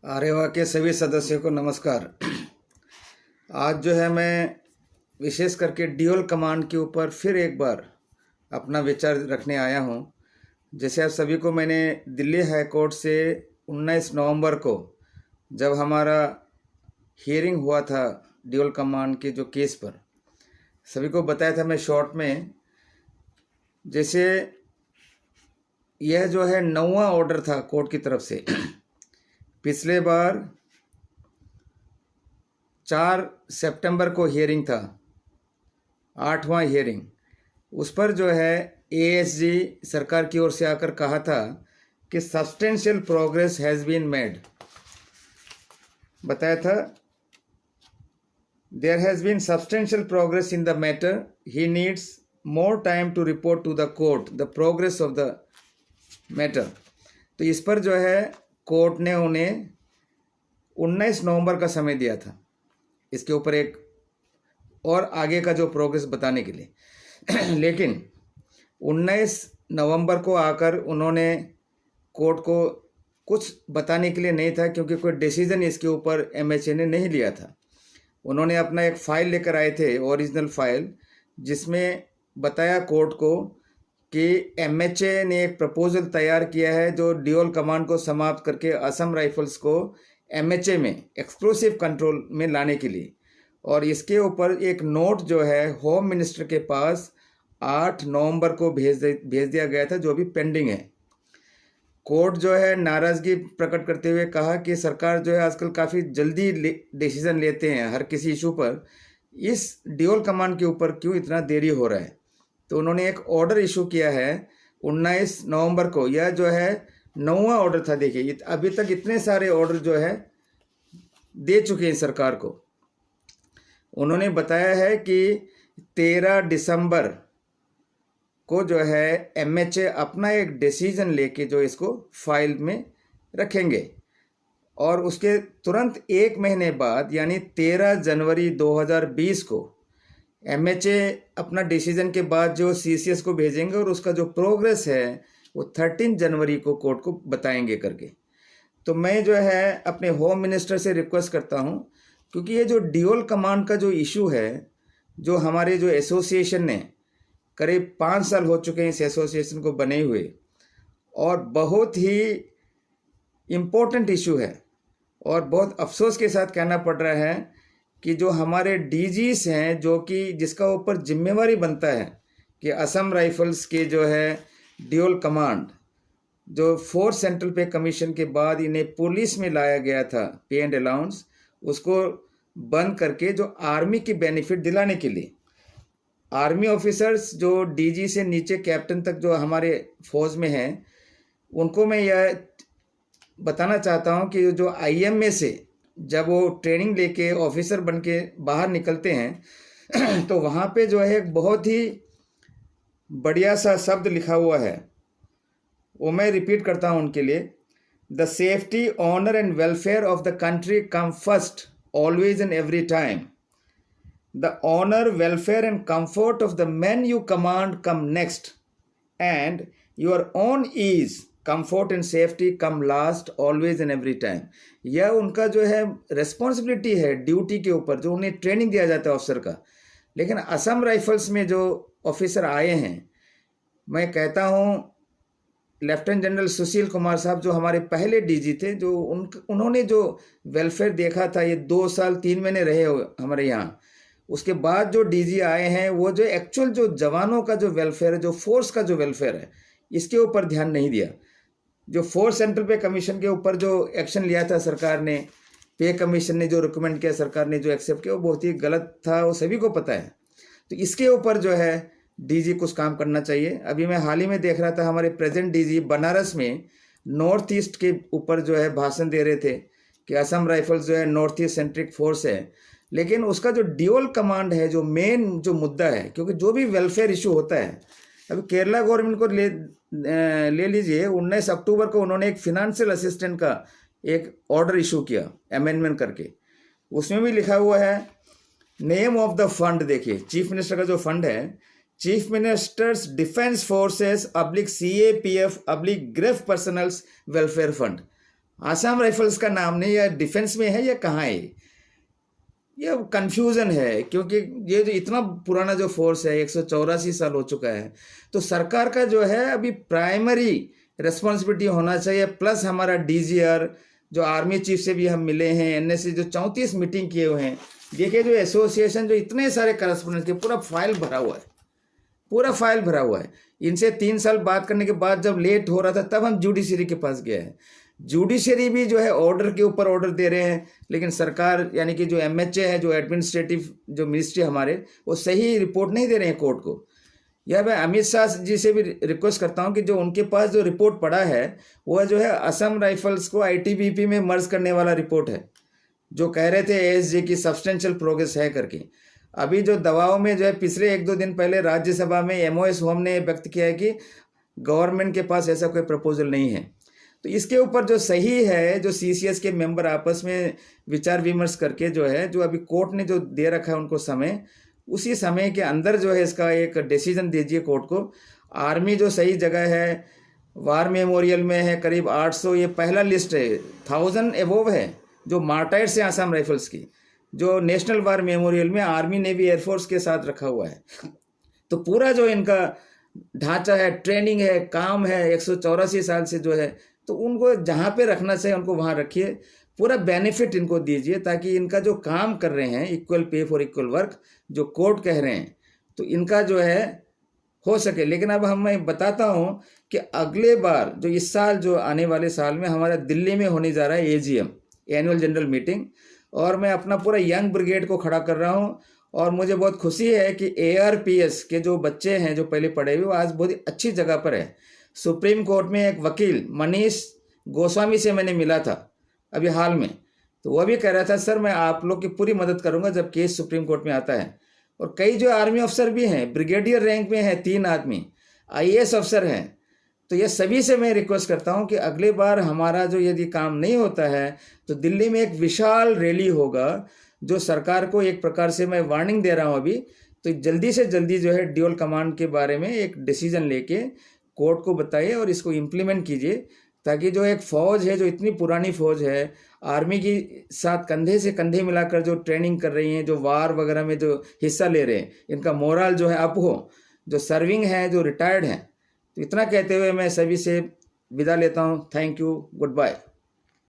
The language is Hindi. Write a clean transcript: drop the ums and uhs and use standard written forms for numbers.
आर्यवा के सभी सदस्यों को नमस्कार। आज जो है मैं विशेष करके ड्यूल कमांड के ऊपर फिर एक बार अपना विचार रखने आया हूँ। जैसे आप सभी को मैंने दिल्ली हाई कोर्ट से 19 नवंबर को जब हमारा हियरिंग हुआ था ड्यूल कमांड के जो केस पर, सभी को बताया था मैं शॉर्ट में। जैसे यह जो है 9वां ऑर्डर था कोर्ट की तरफ से। पिछले बार 4 सितंबर को हियरिंग था, 8वां हियरिंग। उस पर जो है एएसजी सरकार की ओर से आकर कहा था कि substantial progress has been made. बताया था there has been substantial progress in the matter, he needs more time to report to the court the progress of the matter. तो इस पर जो है कोर्ट ने उन्हें 19 नवंबर का समय दिया था इसके ऊपर एक और आगे का जो प्रोग्रेस बताने के लिए। लेकिन 19 नवंबर को आकर उन्होंने कोर्ट को कुछ बताने के लिए नहीं था, क्योंकि कोई डिसीजन इसके ऊपर एमएचए ने नहीं लिया था। उन्होंने अपना एक फ़ाइल लेकर आए थे, ओरिजिनल फाइल, जिसमें बताया कोर्ट को कि एमएचए ने एक प्रपोजल तैयार किया है जो ड्यूल कमांड को समाप्त करके असम राइफल्स को एमएचए में एक्सक्लूसिव कंट्रोल में लाने के लिए। और इसके ऊपर एक नोट जो है होम मिनिस्टर के पास 8 नवंबर को भेज दिया गया था, जो अभी पेंडिंग है। कोर्ट जो है नाराज़गी प्रकट करते हुए कहा कि सरकार जो है आजकल काफ़ी जल्दी डिसीजन लेते हैं हर किसी इशू पर, इस ड्यूल कमांड के ऊपर क्यों इतना देरी हो रहा है। तो उन्होंने एक ऑर्डर इशू किया है 19 नवंबर को। यह जो है 9वां ऑर्डर था। देखिए अभी तक इतने सारे ऑर्डर जो है दे चुके हैं सरकार को। उन्होंने बताया है कि 13 दिसंबर को जो है एमएचए अपना एक डिसीजन लेके जो इसको फाइल में रखेंगे, और उसके तुरंत 1 महीने बाद यानी 13 जनवरी 2020 को एमएचए अपना डिसीजन के बाद जो सीसीएस को भेजेंगे और उसका जो प्रोग्रेस है वो 13 जनवरी को कोर्ट को बताएंगे करके। तो मैं जो है अपने होम मिनिस्टर से रिक्वेस्ट करता हूँ, क्योंकि ये जो ड्यूल कमांड का जो इशू है, जो हमारे जो एसोसिएशन ने करीब 5 साल हो चुके हैं इस एसोसिएशन को बने हुए, और बहुत ही इम्पोर्टेंट इशू है। और बहुत अफसोस के साथ कहना पड़ रहा है कि जो हमारे डीजीस हैं, जो कि जिसका ऊपर जिम्मेवारी बनता है कि असम राइफल्स के जो है ड्यूल कमांड, जो 4 सेंट्रल पे कमीशन के बाद इन्हें पुलिस में लाया गया था पे एंड अलाउंस, उसको बंद करके जो आर्मी की बेनिफिट दिलाने के लिए आर्मी ऑफिसर्स जो डीजी से नीचे कैप्टन तक जो हमारे फौज में हैं, उनको मैं यह बताना चाहता हूं कि जो आईएमए से जब वो ट्रेनिंग लेके ऑफिसर बन के बाहर निकलते हैं तो वहाँ पे जो है एक बहुत ही बढ़िया सा शब्द लिखा हुआ है, वो मैं रिपीट करता हूँ उनके लिए। The safety, honour and welfare of the country come first always and every time. The honour, welfare and comfort of the man you command come next, and your own ease, comfort and safety come last always and every time. यह उनका जो है रेस्पॉन्सिबिलिटी है ड्यूटी के ऊपर, जो उन्हें ट्रेनिंग दिया जाता है ऑफिसर का। लेकिन असम राइफल्स में जो ऑफिसर आए हैं, मैं कहता हूँ लेफ्टिनेंट जनरल सुशील कुमार साहब जो हमारे पहले डीजी थे, जो उन्होंने जो वेलफेयर देखा था, ये 2 साल 3 महीने रहे हमारे यहाँ। उसके बाद जो डीजी आए हैं, वो जो एक्चुअल जो जवानों का जो वेलफेयर है, जो फोर्स का जो वेलफेयर है, इसके ऊपर ध्यान नहीं दिया। जो 4 सेंट्रल पे कमीशन के ऊपर जो एक्शन लिया था सरकार ने, पे कमीशन ने जो रिकमेंड किया, सरकार ने जो एक्सेप्ट किया, वो बहुत ही गलत था, वो सभी को पता है। तो इसके ऊपर जो है डीजी कुछ काम करना चाहिए। अभी मैं हाल ही में देख रहा था, हमारे प्रेजेंट डीजी बनारस में नॉर्थ ईस्ट के ऊपर जो है भाषण दे रहे थे कि असम राइफल्स जो है नॉर्थ ईस्ट सेंट्रिक फोर्स है। लेकिन उसका जो ड्यूल कमांड है, जो मेन जो मुद्दा है, क्योंकि जो भी वेलफेयर इशू होता है, अभी केरला गवर्नमेंट को ले लीजिए, 19 अक्टूबर को उन्होंने एक फिनेंशियल असिस्टेंट का एक ऑर्डर इशू किया अमेंडमेंट करके। उसमें भी लिखा हुआ है नेम ऑफ द फंड। देखिए चीफ मिनिस्टर का जो फंड है, chief ministers defence forces / CAPF / GREF personnels welfare fund. Assam Rifles का नाम नहीं, या डिफेंस में है या कहाँ है, ये कंफ्यूजन है। क्योंकि ये जो इतना पुराना जो फोर्स है 184 साल हो चुका है, तो सरकार का जो है अभी प्राइमरी रिस्पॉन्सिबिलिटी होना चाहिए। प्लस हमारा डीजीआर जो आर्मी चीफ से भी हम मिले हैं, एनएससी जो 34 मीटिंग किए हुए हैं, देखिए जो एसोसिएशन जो इतने सारे करस्पॉन्डेंट के पूरा फाइल भरा हुआ है, पूरा फाइल भरा हुआ है। इनसे 3 साल बात करने के बाद जब लेट हो रहा था तब हम जुडिशरी के पास गए हैं। जुडिशरी भी जो है ऑर्डर के ऊपर ऑर्डर दे रहे हैं, लेकिन सरकार यानी कि जो एमएचए है, जो एडमिनिस्ट्रेटिव जो मिनिस्ट्री हमारे, वो सही रिपोर्ट नहीं दे रहे हैं कोर्ट को। यह मैं अमित शाह जी से भी रिक्वेस्ट करता हूं कि जो उनके पास जो रिपोर्ट पड़ा है वह जो है असम राइफल्स को आईटीबीपी में मर्ज करने वाला रिपोर्ट है, जो कह रहे थे एएसजी की सब्सटेंशियल प्रोग्रेस है करके। अभी जो दवाओं में जो है पिछले 1-2 दिन पहले राज्यसभा में एमओएस होम ने व्यक्त किया है कि गवर्नमेंट के पास ऐसा कोई प्रपोजल नहीं है। तो इसके ऊपर जो सही है, जो सीसीएस के मेंबर आपस में विचार विमर्श करके जो है, जो अभी कोर्ट ने जो दे रखा है उनको समय, उसी समय के अंदर जो है इसका एक डिसीजन दीजिए कोर्ट को। आर्मी जो सही जगह है, वार मेमोरियल में है करीब 800, ये पहला लिस्ट है, 1000 एबोव है जो मार्टायर्स है आसाम राइफल्स की, जो नेशनल वार मेमोरियल में आर्मी नेवी एयरफोर्स के साथ रखा हुआ है। तो पूरा जो इनका ढांचा है, ट्रेनिंग है, काम है, 184 साल से जो है, तो उनको जहाँ पे रखना चाहिए उनको वहाँ रखिए, पूरा बेनिफिट इनको दीजिए, ताकि इनका जो काम कर रहे हैं equal pay for equal work जो कोर्ट कह रहे हैं, तो इनका जो है हो सके। लेकिन अब मैं बताता हूँ कि अगले बार जो इस साल जो आने वाले साल में हमारा दिल्ली में होने जा रहा है एजीएम, एनुअल जनरल मीटिंग, और मैं अपना पूरा यंग ब्रिगेड को खड़ा कर रहा हूँ। और मुझे बहुत खुशी है कि एआरपीएस के जो बच्चे हैं जो पहले पढ़े हुए, वो आज बहुत ही अच्छी जगह पर है। सुप्रीम कोर्ट में एक वकील मनीष गोस्वामी से मैंने मिला था अभी हाल में, तो वह भी कह रहा था सर मैं आप लोग की पूरी मदद करूंगा जब केस सुप्रीम कोर्ट में आता है। और कई जो आर्मी अफसर भी हैं, ब्रिगेडियर रैंक में हैं 3 आदमी, आईएएस अफसर हैं। तो ये सभी से मैं रिक्वेस्ट करता हूं कि अगले बार हमारा जो यदि काम नहीं होता है तो दिल्ली में एक विशाल रैली होगा, जो सरकार को एक प्रकार से मैं वार्निंग दे रहा हूं अभी, तो जल्दी से जल्दी जो है ड्यूअल कमांड के बारे में एक डिसीजन लेके कोर्ट को बताइए और इसको इम्प्लीमेंट कीजिए, ताकि जो एक फ़ौज है, जो इतनी पुरानी फ़ौज है, आर्मी की साथ कंधे से कंधे मिलाकर जो ट्रेनिंग कर रही हैं, जो वार वगैरह में जो हिस्सा ले रहे हैं, इनका मोरल जो है अप हो, जो सर्विंग है, जो रिटायर्ड हैं। तो इतना कहते हुए मैं सभी से विदा लेता हूँ। Thank you, good bye.